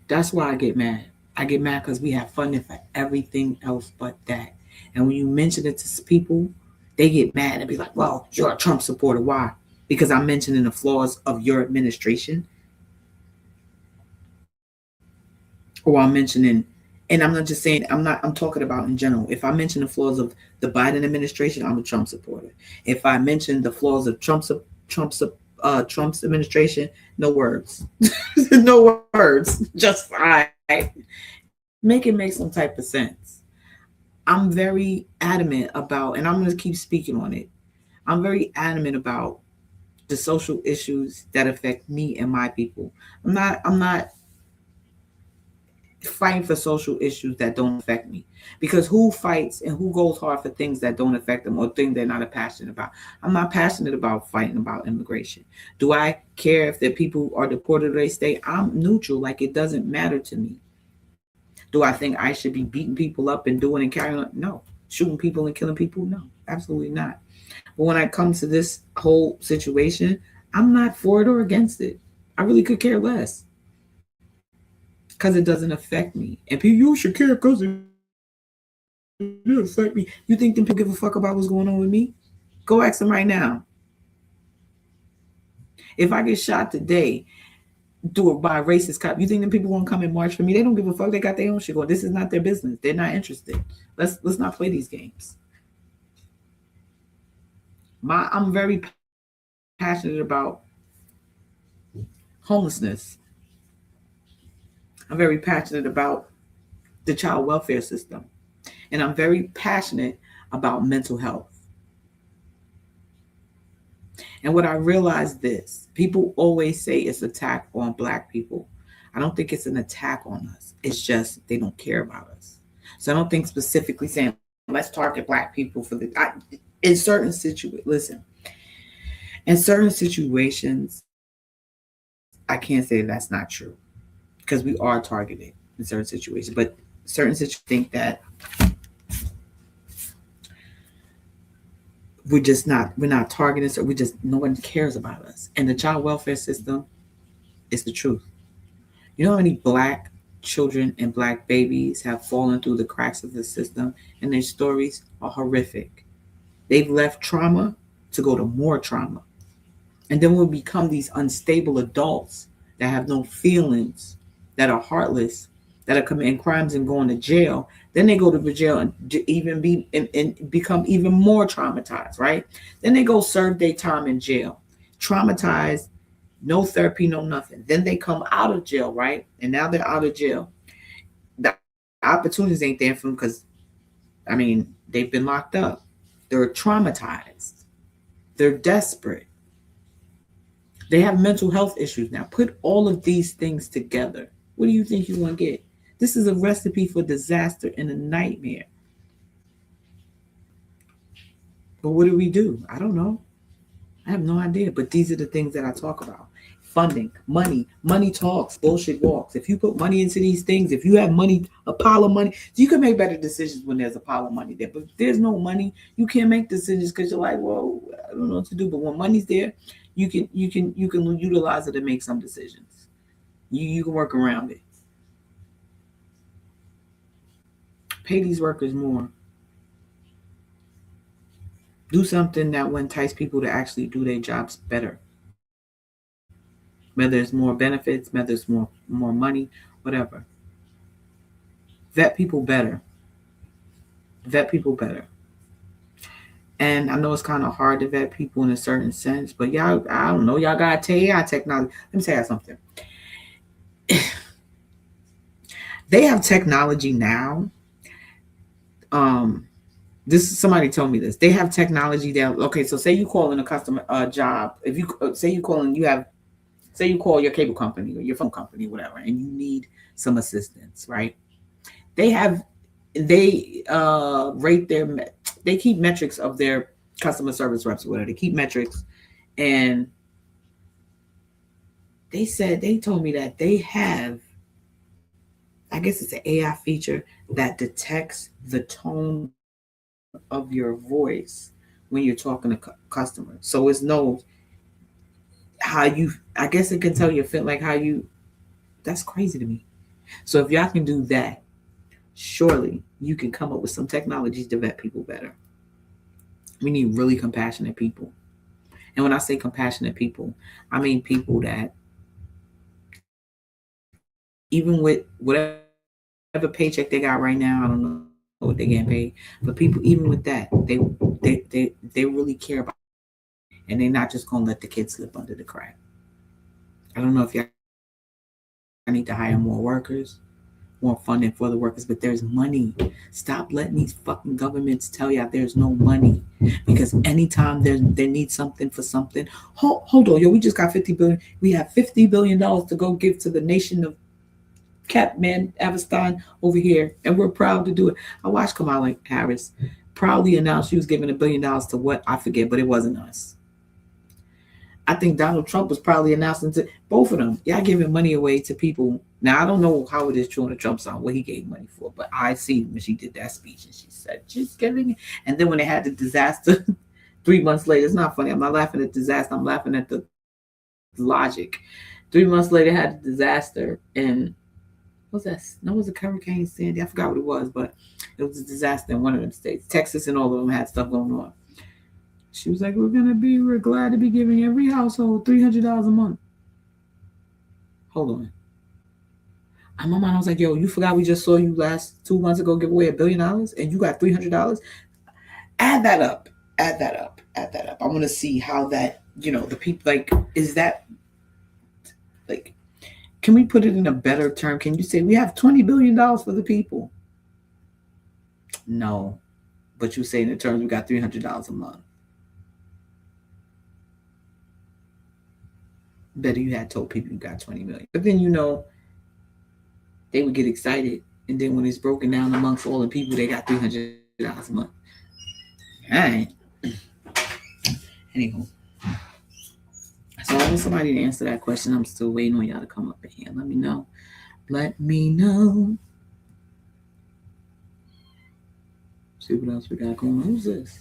That's why I get mad. I get mad because we have funding for everything else but that. And when you mention it to people, they get mad and be like, well, you're a Trump supporter. Why? Because I'm mentioning the flaws of your administration. Or I'm mentioning, and I'm not just saying, I'm talking about in general. If I mention the flaws of the Biden administration, I'm a Trump supporter. If I mention the flaws of Trump's administration, no words. No words. Just fine. Make some type of sense. I'm very adamant about, and I'm going to keep speaking on it. I'm very adamant about the social issues that affect me and my people. I'm not fighting for social issues that don't affect me, because who fights and who goes hard for things that don't affect them or things they're not passionate about? I'm not passionate about fighting about immigration. Do I care if the people are deported or they stay? I'm neutral. Like, it doesn't matter to me. Do I think I should be beating people up and doing and carrying on? No. Shooting people and killing people? No, absolutely not. But when I come to this whole situation, I'm not for it or against it. I really could care less, because it doesn't affect me. And people, you should care because it affect me. You think them people give a fuck about what's going on with me? Go ask them right now. If I get shot today, by a racist cop, you think them people won't come and march for me? They don't give a fuck. They got their own shit going. This is not their business. They're not interested. Let's not play these games. I'm very passionate about homelessness. I'm very passionate about the child welfare system. And I'm very passionate about mental health. And what I realized this, people always say it's an attack on Black people. I don't think it's an attack on us. It's just they don't care about us. So I don't think specifically saying, let's target Black people for the, in certain situations, listen, in certain situations, I can't say that's not true, because we are targeted in certain situations. But certain situations think that we're not targeted, so no one cares about us. And the child welfare system is the truth. You know how many Black children and Black babies have fallen through the cracks of the system, and their stories are horrific. They've left trauma to go to more trauma. And then we'll become these unstable adults that have no feelings, that are heartless, that are committing crimes and going to jail. Then they go to jail and become even more traumatized, right? Then they go serve their time in jail, traumatized, No therapy, no nothing. Then they come out of jail, right? And now they're out of jail. The opportunities ain't there for them because, I mean, they've been locked up. They're traumatized. They're desperate. They have mental health issues now. Put all of these things together. What do you think you're going to get? This is a recipe for disaster and a nightmare. But what do we do? I don't know. I have no idea. But these are the things that I talk about. Funding, money talks, bullshit walks. If you put money into these things, if you have money, a pile of money, you can make better decisions when there's a pile of money there. But if there's no money, you can't make decisions because you're like, well, I don't know what to do. But when money's there, you can utilize it to make some decisions. You can work around it. Pay these workers more. Do something that will entice people to actually do their jobs better. Whether it's more benefits, whether it's more money, whatever. Vet people better. Vet people better. And I know it's kind of hard to vet people in a certain sense, but y'all, I don't know, y'all got AI technology. Let me tell you something. They have technology now. This somebody told me this. They have technology that, okay, so say you call in a customer job. If you say you call and you have, say you call your cable company or your phone company, whatever, and you need some assistance, right? They have, they rate their, they keep metrics of their customer service reps or whatever. They keep metrics, and they told me that they have, I guess it's an AI feature that detects the tone of your voice when you're talking to customers. So it knows how you, I guess it can tell you, feel like how you, that's crazy to me. So if y'all can do that, surely you can come up with some technologies to vet people better. We need really compassionate people. And when I say compassionate people, I mean people that, even with whatever paycheck they got right now, I don't know what they're getting paid, but people, even with that, they really care about it, and they're not just gonna let the kids slip under the crack. I don't know if y'all need to hire more workers, more funding for the workers, but there's money. Stop letting these fucking governments tell you there's no money, because anytime they need something for something, hold on, yo, we just got 50 billion. We have $50 billion to go give to the nation of Capman Avestan over here, and we're proud to do it. I watched Kamala Harris proudly announce she was giving $1 billion to what, I forget, but it wasn't us. I think Donald Trump was probably announcing to both of them, y'all giving money away to people. Now, I don't know how it is true on the Trump side, what he gave money for, but I see when she did that speech and she said, just giving it. And then when they had the disaster 3 months later, it's not funny. I'm not laughing at disaster. I'm laughing at the logic. 3 months later, had the disaster, and what was that? No, it was a Hurricane Sandy. I forgot what it was, but it was a disaster in one of them states. Texas and all of them had stuff going on. She was like, we're glad to be giving every household $300 a month. Hold on. In my mind, I was like, yo, you forgot we just saw you last 2 months ago give away $1 billion and you got $300? Add that up. Add that up. Add that up. I want to see how that, the people, like, is that, like, can we put it in a better term? Can you say we have $20 billion for the people? No. But you say in the terms we got $300 a month. Better you had told people you got 20 million. But then they would get excited, and then when it's broken down amongst all the people, they got $300 a month. All right. Anywho, so I want somebody to answer that question. I'm still waiting on y'all to come up in here. Let me know. Let me know. See what else we got going on. Who's this?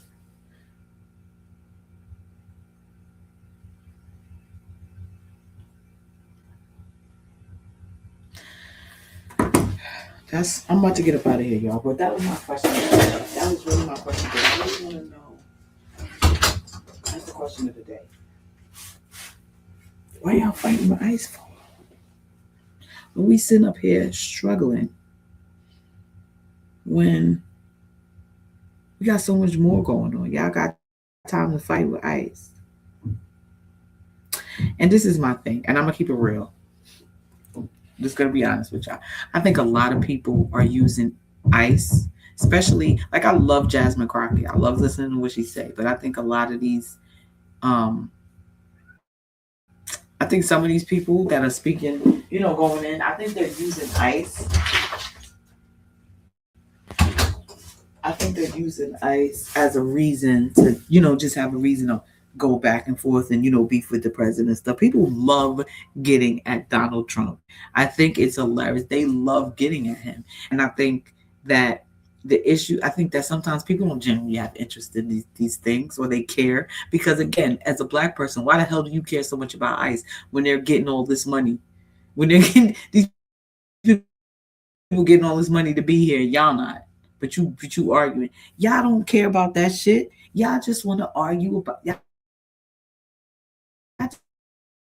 I'm about to get up out of here, y'all. But that was my question. That was really my question. I really want to know. That's the question of the day. Why y'all fighting with ICE for? When we sitting up here struggling, when we got so much more going on, y'all got time to fight with ICE. And this is my thing, and I'm gonna keep it real. Just gonna be honest with y'all. I think a lot of people are using ice, especially like I love Jasmine Crockett. I love listening to what she say, but I think a lot of these, um, I think some of these people that are speaking, going in, I think they're using ice. I think they're using ICE as a reason to, just have a reason to go back and forth and, beef with the president and stuff. People love getting at Donald Trump. I think it's hilarious. They love getting at him. And I think that I think that sometimes people don't genuinely have interest in these things or they care. Because again, as a black person, why the hell do you care so much about ICE when they're getting all this money? When they're getting these people getting all this money to be here, y'all not. But you arguing. Y'all don't care about that shit. Y'all just want to argue about. Y'all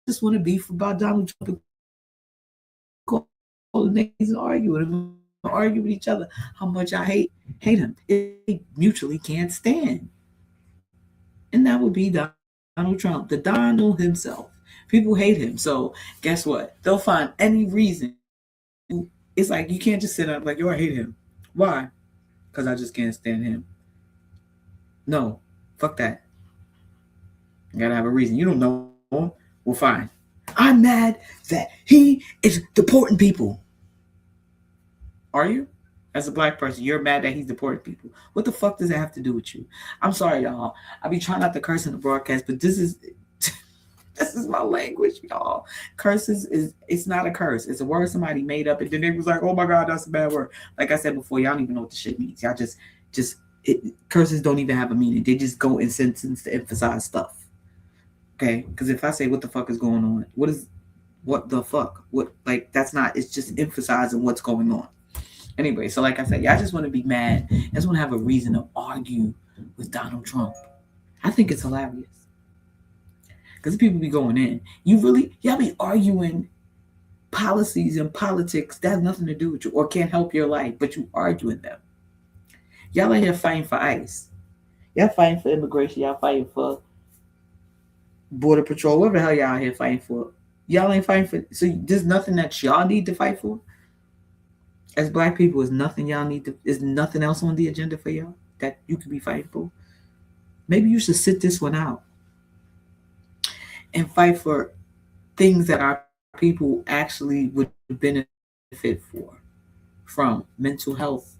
just want to beef about Donald Trump. Call the names and argue with him, argue with each other. How much I hate him. They mutually can't stand, and that would be Donald Trump, the Donald himself. People hate him, so guess what? They'll find any reason. It's like you can't just sit up like, yo, I hate him. Why? Because I just can't stand him. No, fuck that. You gotta have a reason. You don't know him. Well, fine. I'm mad that he is deporting people. Are you? As a black person, you're mad that he's deporting people. What the fuck does that have to do with you? I'm sorry, y'all. I be trying not to curse in the broadcast, but this is this is my language, y'all. Curses it's not a curse. It's a word somebody made up, and then they was like, "Oh my god, that's a bad word." Like I said before, y'all don't even know what the shit means. Y'all just curses don't even have a meaning. They just go in sentences to emphasize stuff. Okay, because if I say what the fuck is going on, what the fuck? What, like, that's not, it's just emphasizing what's going on. Anyway, so like I said, y'all just want to be mad. I just want to have a reason to argue with Donald Trump. I think it's hilarious. Because people be going in. Y'all be arguing policies and politics that has nothing to do with you or can't help your life, but you arguing them. Y'all are here fighting for ICE. Y'all fighting for immigration. Y'all fighting for border patrol. Whatever the hell y'all here fighting for. Y'all ain't fighting for. So there's nothing that y'all need to fight for. As black people, is nothing y'all need to. Is nothing else on the agenda for y'all that you could be fighting for. Maybe you should sit this one out and fight for things that our people actually would benefit from mental health,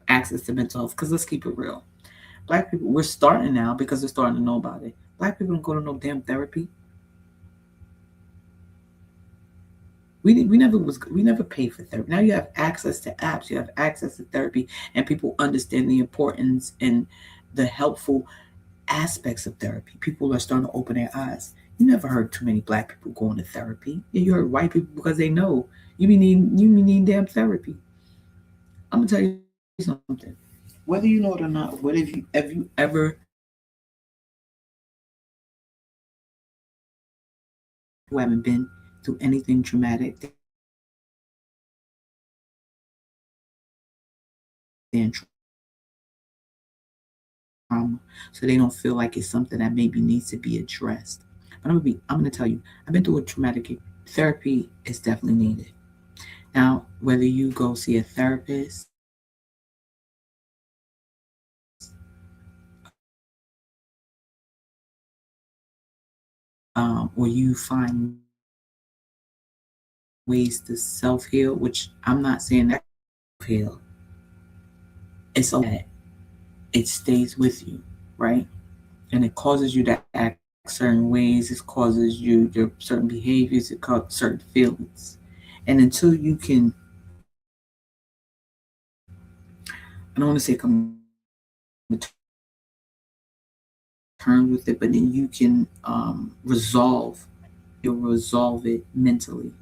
access to mental health. Because let's keep it real, black people, we're starting now because they're starting to know about it. Black people don't go to no damn therapy. We never paid for therapy. Now you have access to apps, you have access to therapy, and people understand the importance and the helpful aspects of therapy. People are starting to open their eyes. You never heard too many black people going to therapy. Yeah, you heard white people because they know you be needing damn therapy. I'm gonna tell you something. Whether you know it or not, have you ever who haven't been through anything traumatic than trauma, so they don't feel like it's something that maybe needs to be addressed. But I'm gonna tell you, I've been through a traumatic therapy is definitely needed. Now, whether you go see a therapist, or you find ways to self heal, which I'm not saying that heal, it's okay. It stays with you, right? And it causes you to act certain ways. It causes you your certain behaviors. It causes certain feelings. And until you can, I don't want to say come to terms with it, but then you can you'll resolve it mentally.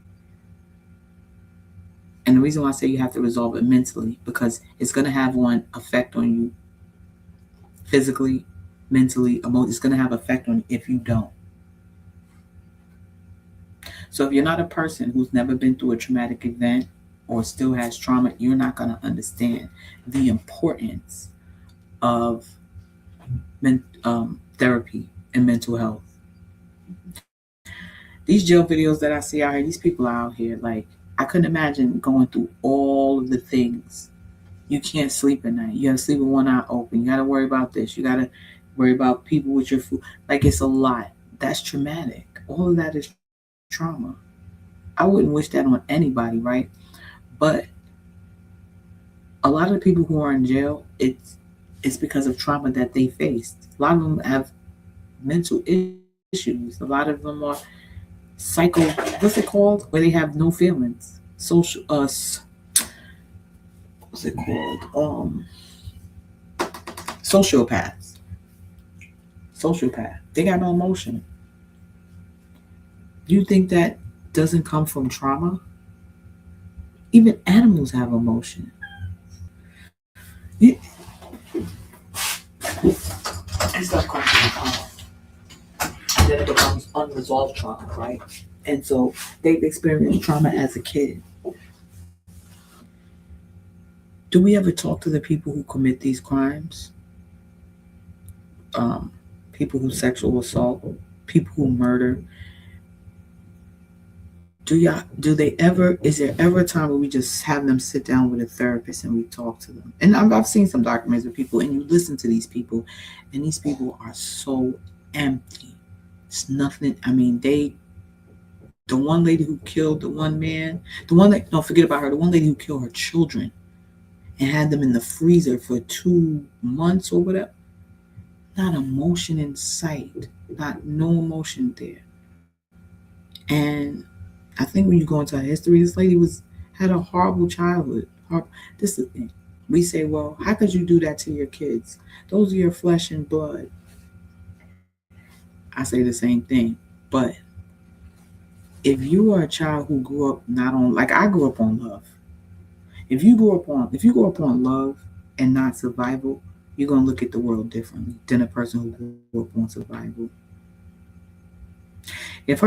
And the reason why I say you have to resolve it mentally, because it's going to have one effect on you physically, mentally, emotionally. It's going to have effect on you if you don't. So if you're not a person who's never been through a traumatic event or still has trauma, you're not going to understand the importance of therapy and mental health. These jail videos that I see out here, these people are out here, like, I couldn't imagine going through all of the things. You can't sleep at night. You gotta sleep with one eye open. You gotta worry about this. You gotta worry about people with your food. Like, it's a lot. That's traumatic. All of that is trauma. I wouldn't wish that on anybody, right? But a lot of the people who are in jail, it's because of trauma that they faced. A lot of them have mental issues. A lot of them are psycho. What's it called? Where they have no feelings. Social. What's it called? Sociopaths. Sociopath. They got no emotion. You think that doesn't come from trauma? Even animals have emotion. It's not trauma. Then it becomes unresolved trauma, right? And so they've experienced trauma as a kid. Do we ever talk to the people who commit these crimes? People who sexual assault, people who murder. Is there ever a time where we just have them sit down with a therapist and we talk to them? And I've seen some documentaries with people, and you listen to these people, and these people are so empty. It's nothing. I mean, the one lady who killed the one man, don't forget about her, the one lady who killed her children and had them in the freezer for 2 months or whatever. Not emotion in sight, no emotion there. And I think when you go into her history, this lady had a horrible childhood. This is the thing. We say, well, how could you do that to your kids? Those are your flesh and blood. I say the same thing. But if you are a child who grew up like I grew up on love. If you grew up on love and not survival, you're going to look at the world differently than a person who grew up on survival. If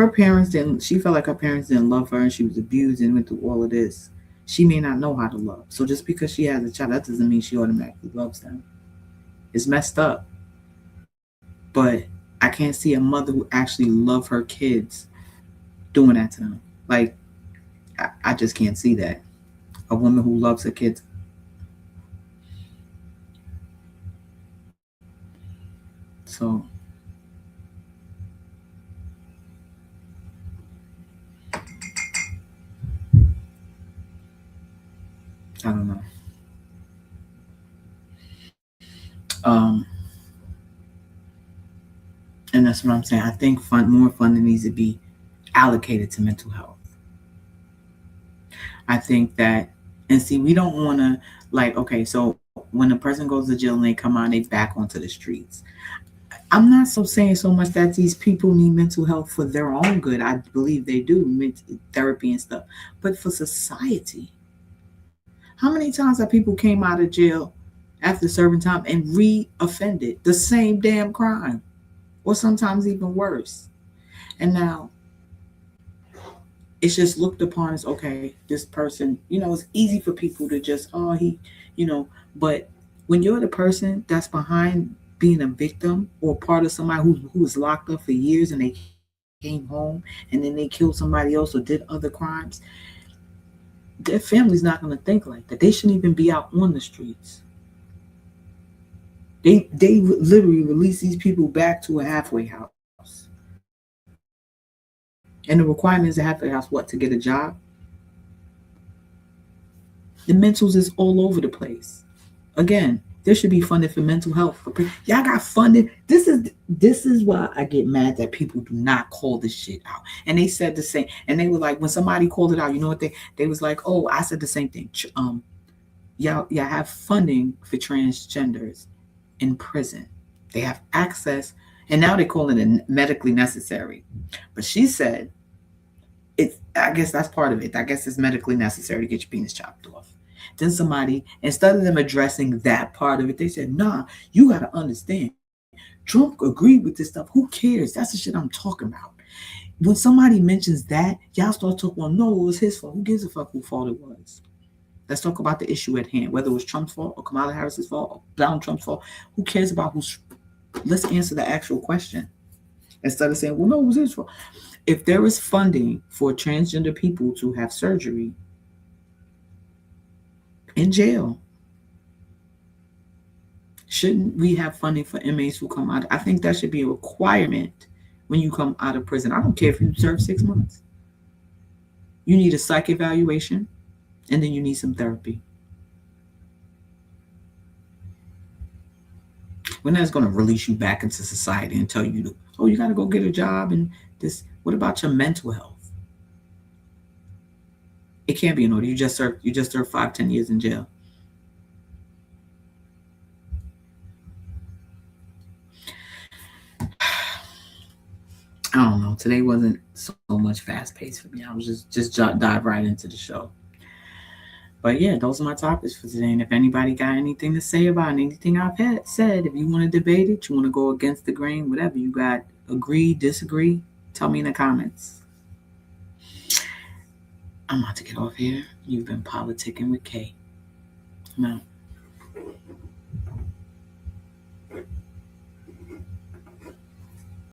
she felt like her parents didn't love her and she was abused and went through all of this, she may not know how to love. So just because she has a child, that doesn't mean she automatically loves them. It's messed up. But I can't see a mother who actually loves her kids doing that to them. Like, I just can't see that. A woman who loves her kids. So I don't know. And that's what I'm saying. I think more funding needs to be allocated to mental health. I think that, and see, we don't want to, like, okay, so when a person goes to jail and they come out, they back onto the streets. I'm not saying so much that these people need mental health for their own good. I believe they do, therapy and stuff. But for society, how many times have people came out of jail after serving time and re-offended the same damn crime? Or sometimes even worse. And now it's just looked upon as, okay, this person, it's easy for people to just, but when you're the person that's behind being a victim or part of somebody who was locked up for years and they came home and then they killed somebody else or did other crimes, their family's not going to think like that. They shouldn't even be out on the streets. They literally release these people back to a halfway house. And the requirement is a halfway house, what, to get a job? The mentals is all over the place. Again, there should be funding for mental health. Y'all got funded. This is why I get mad that people do not call this shit out. And they said the same. And they were like, when somebody called it out, you know what they was like, oh, I said the same thing. Y'all have funding for transgenders in prison. They have access, and now they call it medically necessary. But she said, I guess that's part of it. I guess it's medically necessary to get your penis chopped off. Then somebody, instead of them addressing that part of it, they said, nah, you got to understand. Trump agreed with this stuff. Who cares? That's the shit I'm talking about. When somebody mentions that, y'all start talking, well, no, it was his fault. Who gives a fuck whose fault it was? Let's talk about the issue at hand, whether it was Trump's fault or Kamala Harris's fault or Donald Trump's fault. Who cares about let's answer the actual question. Instead of saying, well, no, it was his fault. If there is funding for transgender people to have surgery in jail, shouldn't we have funding for inmates who come out? I think that should be a requirement when you come out of prison. I don't care if you serve 6 months. You need a psych evaluation, and then you need some therapy. We're not going to release you back into society and tell you, oh, you got to go get a job and this. What about your mental health? It can't be in order. You just served 5-10 years in jail. I don't know. Today wasn't so much fast paced for me. I was just dive right into the show. But yeah, those are my topics for today. And if anybody got anything to say about anything I've said, if you want to debate it, you want to go against the grain, whatever you got, agree, disagree, tell me in the comments. I'm about to get off here. You've been politicking with Kay. No.